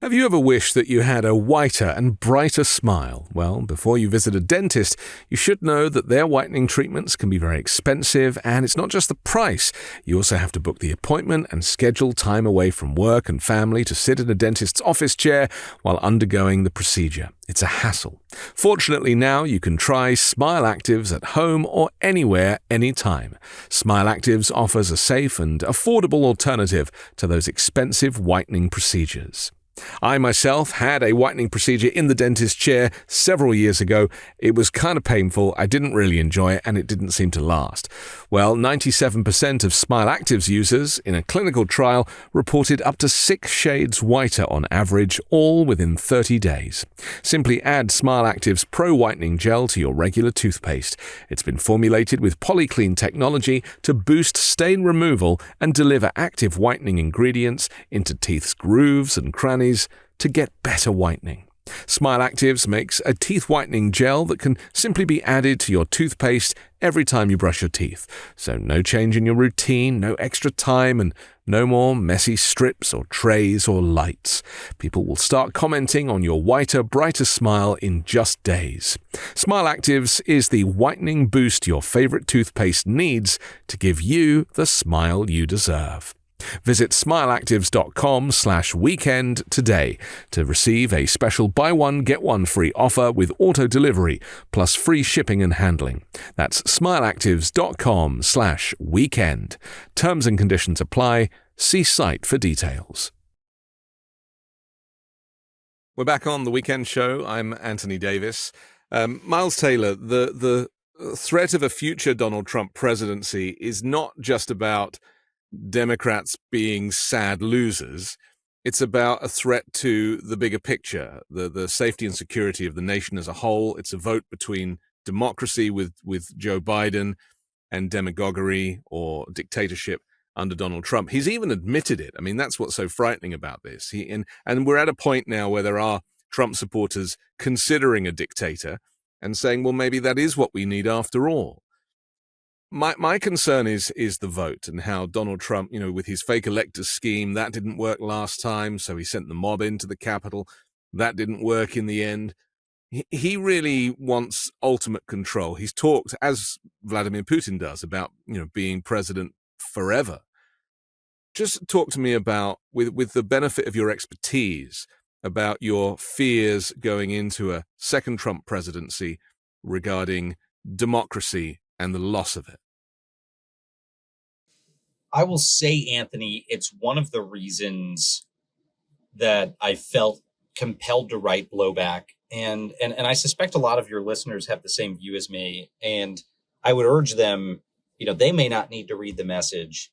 Have you ever wished that you had a whiter and brighter smile? Well, before you visit a dentist, you should know that their whitening treatments can be very expensive, and it's not just the price. You also have to book the appointment and schedule time away from work and family to sit in a dentist's office chair while undergoing the procedure. It's a hassle. Fortunately, now you can try Smile Actives at home or anywhere, anytime. Smile Actives offers a safe and affordable alternative to those expensive whitening procedures. I myself had a whitening procedure in the dentist chair several years ago. It was kind of painful, I didn't really enjoy it, and it didn't seem to last. Well, 97% of Smile Actives users in a clinical trial reported up to 6 shades whiter on average, all within 30 days. Simply add Smile Actives Pro Whitening Gel to your regular toothpaste. It's been formulated with polyclean technology to boost stain removal and deliver active whitening ingredients into teeth's grooves and crannies to get better whitening. Smile Actives makes a teeth whitening gel that can simply be added to your toothpaste every time you brush your teeth. So no change in your routine, no extra time, and no more messy strips or trays or lights. People will start commenting on your whiter, brighter smile in just days. Smile Actives is the whitening boost your favorite toothpaste needs to give you the smile you deserve. Visit smileactives.com/weekend today to receive a special buy one, get one free offer with auto delivery plus free shipping and handling. That's smileactives.com/weekend. Terms and conditions apply. See site for details. We're back on the Weekend Show. I'm Anthony Davis. Miles Taylor, the threat of a future Donald Trump presidency is not just about Democrats being sad losers. It's about a threat to the bigger picture, the safety and security of the nation as a whole. It's a vote between democracy with Joe Biden and demagoguery or dictatorship under Donald Trump. He's even admitted it. I mean, that's what's so frightening about this. And we're at a point now where there are Trump supporters considering a dictator and saying, well, maybe that is what we need after all. My concern is the vote and how Donald Trump, with his fake electors scheme, that didn't work last time, so he sent the mob into the Capitol. That didn't work in the end. He really wants ultimate control. He's talked, as Vladimir Putin does, about being president forever. Just talk to me about, with the benefit of your expertise, about your fears going into a second Trump presidency regarding democracy and the loss of it. I will say, Anthony, it's one of the reasons that I felt compelled to write Blowback. And I suspect a lot of your listeners have the same view as me. And I would urge them, they may not need to read the message.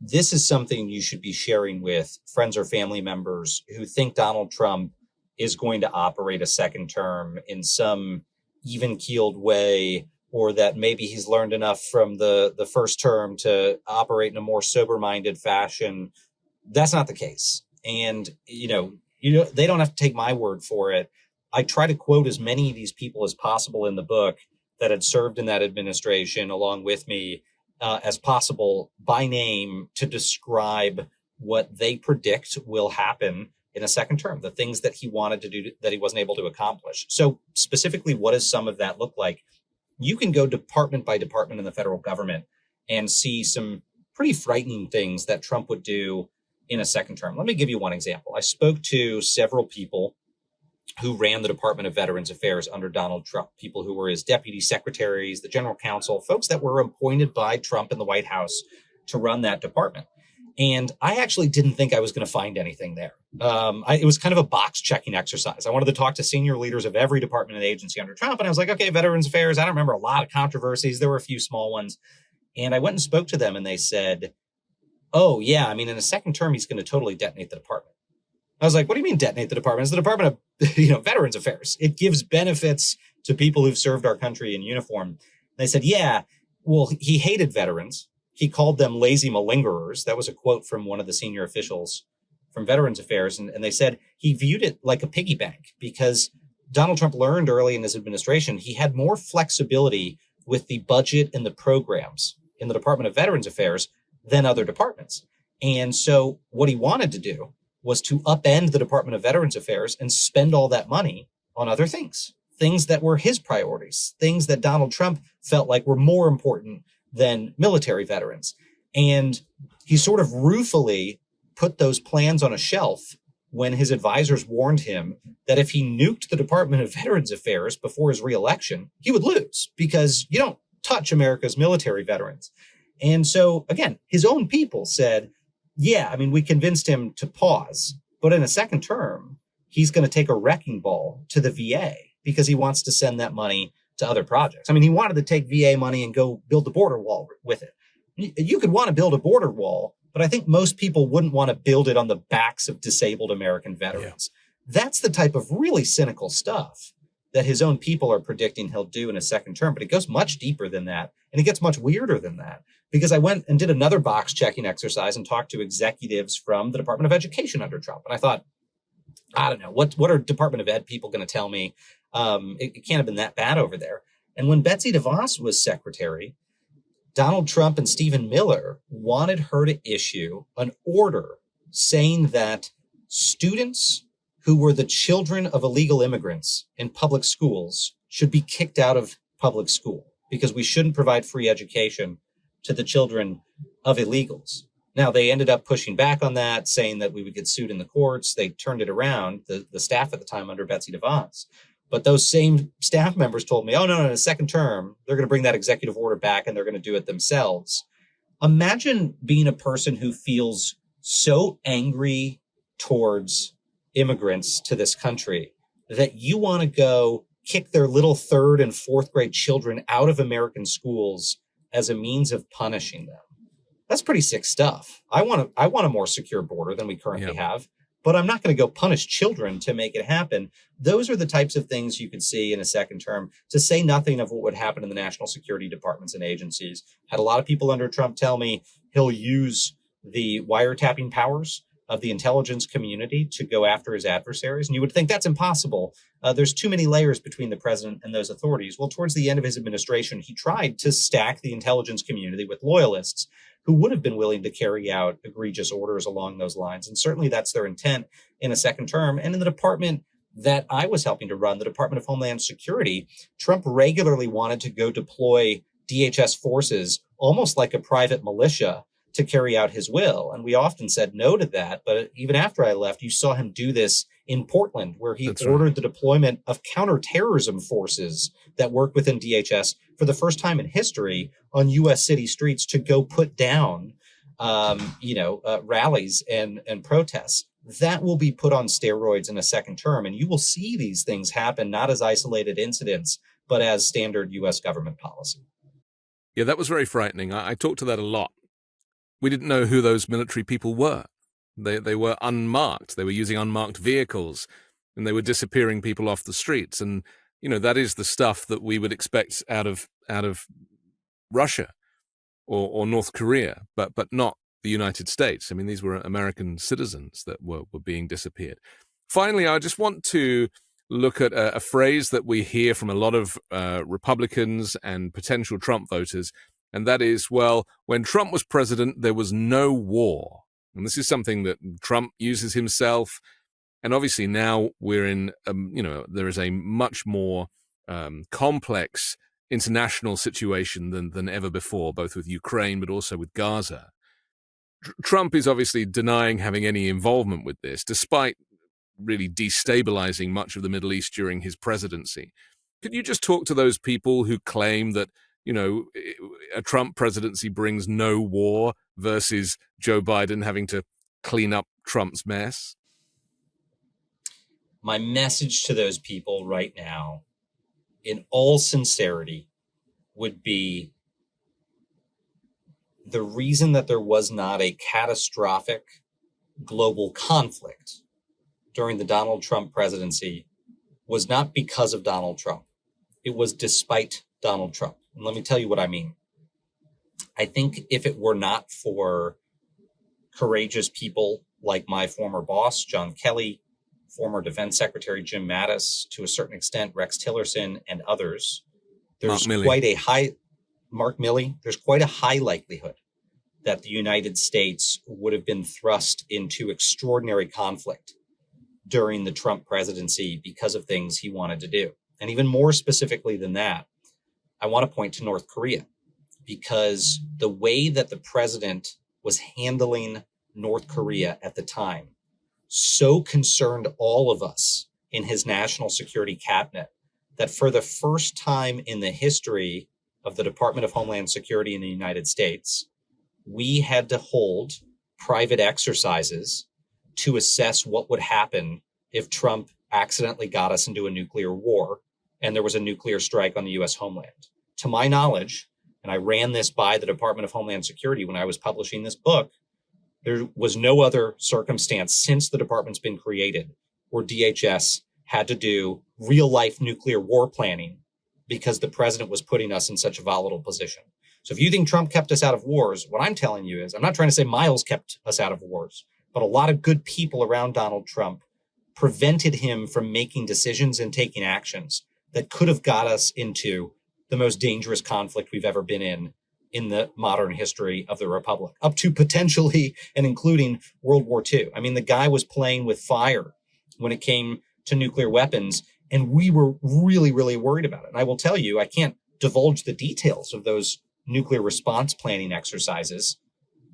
This is something you should be sharing with friends or family members who think Donald Trump is going to operate a second term in some even-keeled way, or that maybe he's learned enough from the first term to operate in a more sober-minded fashion. That's not the case. And, they don't have to take my word for it. I try to quote as many of these people as possible in the book that had served in that administration along with me as possible by name to describe what they predict will happen in a second term, the things that he wanted to do that he wasn't able to accomplish. So specifically, what does some of that look like? You can go department by department in the federal government and see some pretty frightening things that Trump would do in a second term. Let me give you one example. I spoke to several people who ran the Department of Veterans Affairs under Donald Trump, people who were his deputy secretaries, the general counsel, folks that were appointed by Trump in the White House to run that department. And I actually didn't think I was going to find anything there. It was kind of a box checking exercise. I wanted to talk to senior leaders of every department and agency under Trump. And I was like, okay, Veterans Affairs, I don't remember a lot of controversies. There were a few small ones. And I went and spoke to them and they said, oh, yeah, in a second term, he's going to totally detonate the department. I was like, what do you mean detonate the department? It's the Department of Veterans Affairs. It gives benefits to people who've served our country in uniform. And they said, yeah, well, he hated veterans. He called them lazy malingerers. That was a quote from one of the senior officials from Veterans Affairs. And they said he viewed it like a piggy bank because Donald Trump learned early in his administration he had more flexibility with the budget and the programs in the Department of Veterans Affairs than other departments. And so what he wanted to do was to upend the Department of Veterans Affairs and spend all that money on other things that were his priorities, things that Donald Trump felt like were more important than military veterans. And he sort of ruefully put those plans on a shelf when his advisors warned him that if he nuked the Department of Veterans Affairs before his reelection, he would lose because you don't touch America's military veterans. And so, again, his own people said, yeah, we convinced him to pause, but in a second term, he's going to take a wrecking ball to the VA because he wants to send that money to other projects. He wanted to take VA money and go build a border wall with it. You could want to build a border wall, but I think most people wouldn't want to build it on the backs of disabled American veterans. Yeah. That's the type of really cynical stuff that his own people are predicting he'll do in a second term, but it goes much deeper than that. And it gets much weirder than that because I went and did another box checking exercise and talked to executives from the Department of Education under Trump. And I thought, I don't know, what are Department of Ed people going to tell me? It can't have been that bad over there. And when Betsy DeVos was secretary, Donald Trump and Stephen Miller wanted her to issue an order saying that students who were the children of illegal immigrants in public schools should be kicked out of public school because we shouldn't provide free education to the children of illegals. Now, they ended up pushing back on that, saying that we would get sued in the courts. They turned it around, the staff at the time under Betsy DeVos. But those same staff members told me, oh, no, in the second term, they're going to bring that executive order back and they're going to do it themselves. Imagine being a person who feels so angry towards immigrants to this country that you want to go kick their little third and fourth grade children out of American schools as a means of punishing them. That's pretty sick stuff. I want a more secure border than we currently have, but I'm not going to go punish children to make it happen. Those are the types of things you could see in a second term, to say nothing of what would happen in the national security departments and agencies. Had a lot of people under Trump tell me he'll use the wiretapping powers of the intelligence community to go after his adversaries. And you would think that's impossible. There's too many layers between the president and those authorities. Well, towards the end of his administration, he tried to stack the intelligence community with loyalists who would have been willing to carry out egregious orders along those lines. And certainly that's their intent in a second term. And in the department that I was helping to run, the Department of Homeland Security, Trump regularly wanted to go deploy DHS forces almost like a private militia to carry out his will. And we often said no to that. But even after I left, you saw him do this in Portland, where he ordered the deployment of counterterrorism forces that work within DHS for the first time in history on U.S. city streets to go put down, rallies and protests. That will be put on steroids in a second term. And you will see these things happen, not as isolated incidents, but as standard U.S. government policy. Yeah, that was very frightening. I talked to that a lot. We didn't know who those military people were. They were unmarked. They were using unmarked vehicles, and they were disappearing people off the streets. And, that is the stuff that we would expect out of Russia or North Korea, but not the United States. I mean, these were American citizens that were being disappeared. Finally, I just want to look at a phrase that we hear from a lot of Republicans and potential Trump voters, and that is, well, when Trump was president, there was no war. And this is something that Trump uses himself. And obviously now we're in, there is a much more complex international situation than ever before, both with Ukraine, but also with Gaza. Trump is obviously denying having any involvement with this, despite really destabilizing much of the Middle East during his presidency. Could you just talk to those people who claim that, a Trump presidency brings no war versus Joe Biden having to clean up Trump's mess? My message to those people right now, in all sincerity, would be the reason that there was not a catastrophic global conflict during the Donald Trump presidency was not because of Donald Trump. It was despite Donald Trump. And let me tell you what I mean. I think if it were not for courageous people like my former boss, John Kelly, former Defense Secretary Jim Mattis, to a certain extent, Rex Tillerson and others, there's quite a high likelihood that the United States would have been thrust into extraordinary conflict during the Trump presidency because of things he wanted to do. And even more specifically than that, I want to point to North Korea, because the way that the president was handling North Korea at the time so concerned all of us in his national security cabinet that for the first time in the history of the Department of Homeland Security in the United States, we had to hold private exercises to assess what would happen if Trump accidentally got us into a nuclear war and there was a nuclear strike on the U.S. homeland. To my knowledge, and I ran this by the Department of Homeland Security when I was publishing this book, there was no other circumstance since the department's been created where DHS had to do real-life nuclear war planning because the president was putting us in such a volatile position. So if you think Trump kept us out of wars, what I'm telling you is, I'm not trying to say Miles kept us out of wars, but a lot of good people around Donald Trump prevented him from making decisions and taking actions that could have got us into the most dangerous conflict we've ever been in the modern history of the Republic, up to potentially and including World War II. I mean, the guy was playing with fire when it came to nuclear weapons, and we were really, really worried about it. And I will tell you, I can't divulge the details of those nuclear response planning exercises,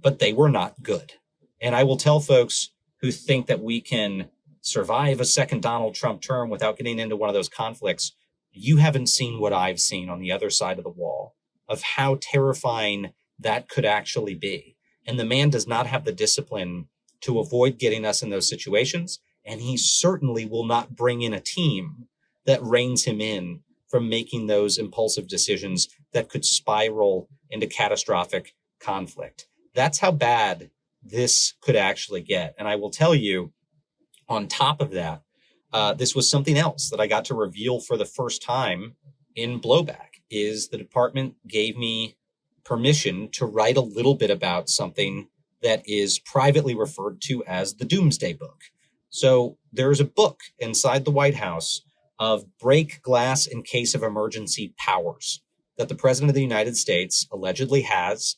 but they were not good. And I will tell folks who think that we can survive a second Donald Trump term without getting into one of those conflicts, you haven't seen what I've seen on the other side of the wall of how terrifying that could actually be. And the man does not have the discipline to avoid getting us in those situations. And he certainly will not bring in a team that reins him in from making those impulsive decisions that could spiral into catastrophic conflict. That's how bad this could actually get. And I will tell you, on top of that, this was something else that I got to reveal for the first time in Blowback, is the department gave me permission to write a little bit about something that is privately referred to as the Doomsday Book. So there's a book inside the White House of break glass in case of emergency powers that the president of the United States allegedly has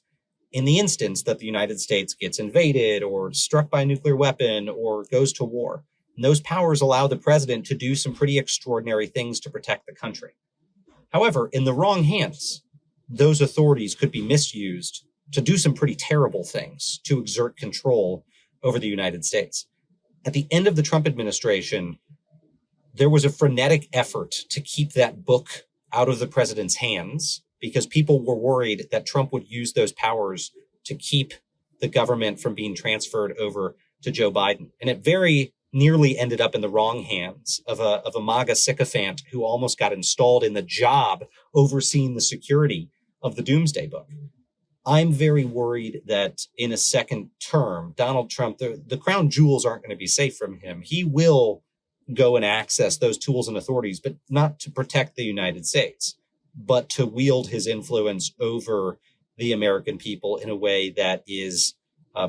in the instance that the United States gets invaded or struck by a nuclear weapon or goes to war. And those powers allow the president to do some pretty extraordinary things to protect the country. However, in the wrong hands, those authorities could be misused to do some pretty terrible things to exert control over the United States. At the end of the Trump administration, there was a frenetic effort to keep that book out of the president's hands because people were worried that Trump would use those powers to keep the government from being transferred over to Joe Biden. And it very nearly ended up in the wrong hands of a MAGA sycophant who almost got installed in the job overseeing the security of the Doomsday Book. I'm very worried that in a second term, Donald Trump, the crown jewels aren't going to be safe from him. He will go and access those tools and authorities, but not to protect the United States, but to wield his influence over the American people in a way that is,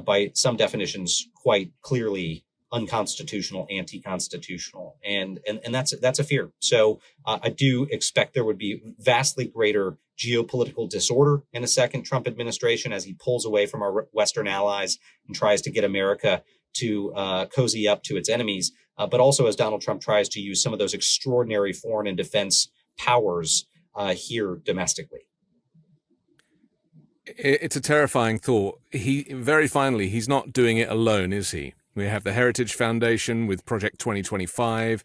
by some definitions, quite clearly unconstitutional, anti-constitutional. And that's a fear. So I do expect there would be vastly greater geopolitical disorder in a second Trump administration as he pulls away from our Western allies and tries to get America to cozy up to its enemies, but also as Donald Trump tries to use some of those extraordinary foreign and defense powers here domestically. It's a terrifying thought. Very finally, he's not doing it alone, is he? We have the Heritage Foundation with Project 2025.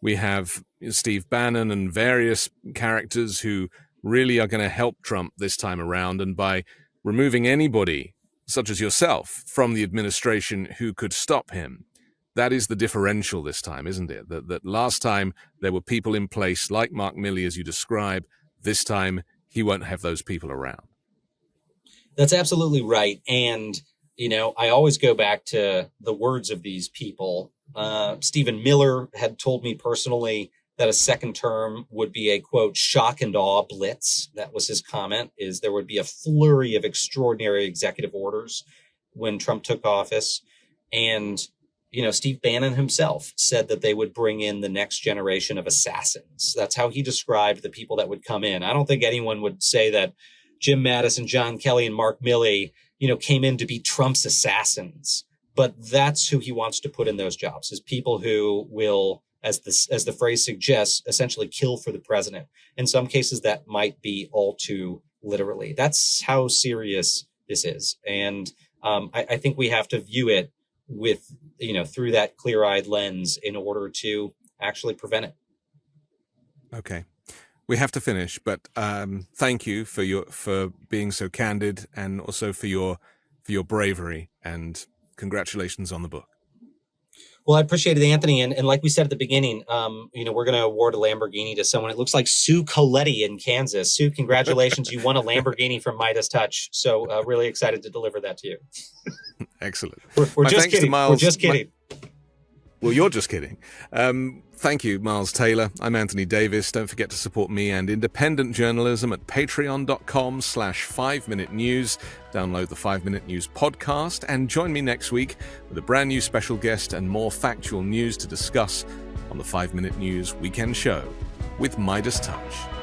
We have Steve Bannon and various characters who really are going to help Trump this time around. And by removing anybody, such as yourself, from the administration who could stop him, that is the differential this time, isn't it? That last time there were people in place like Mark Milley, as you describe. This time he won't have those people around. That's absolutely right. And I always go back to the words of these people. Stephen Miller had told me personally that a second term would be a, quote, shock and awe blitz. That was his comment, is there would be a flurry of extraordinary executive orders when Trump took office. And, Steve Bannon himself said that they would bring in the next generation of assassins. That's how he described the people that would come in. I don't think anyone would say that Jim Mattis and John Kelly and Mark Milley came in to be Trump's assassins, but that's who he wants to put in those jobs, is people who will, as the phrase suggests, essentially kill for the president. In some cases, that might be all too literally. That's how serious this is. And I think we have to view it with, through that clear-eyed lens in order to actually prevent it. Okay. We have to finish, but thank you for being so candid, and also for your bravery, and congratulations on the book. Well, I appreciate it, Anthony. And like we said at the beginning, we're going to award a Lamborghini to someone. It looks like Sue Coletti in Kansas. Sue, congratulations. You won a Lamborghini from Midas Touch. So really excited to deliver that to you. Excellent. We're just kidding. We're just kidding. Well, you're just kidding. Thank you, Miles Taylor. I'm Anthony Davis. Don't forget to support me and independent journalism at patreon.com/5Minute News. Download the 5 Minute News podcast and join me next week with a brand new special guest and more factual news to discuss on the 5 Minute News Weekend Show with Midas Touch.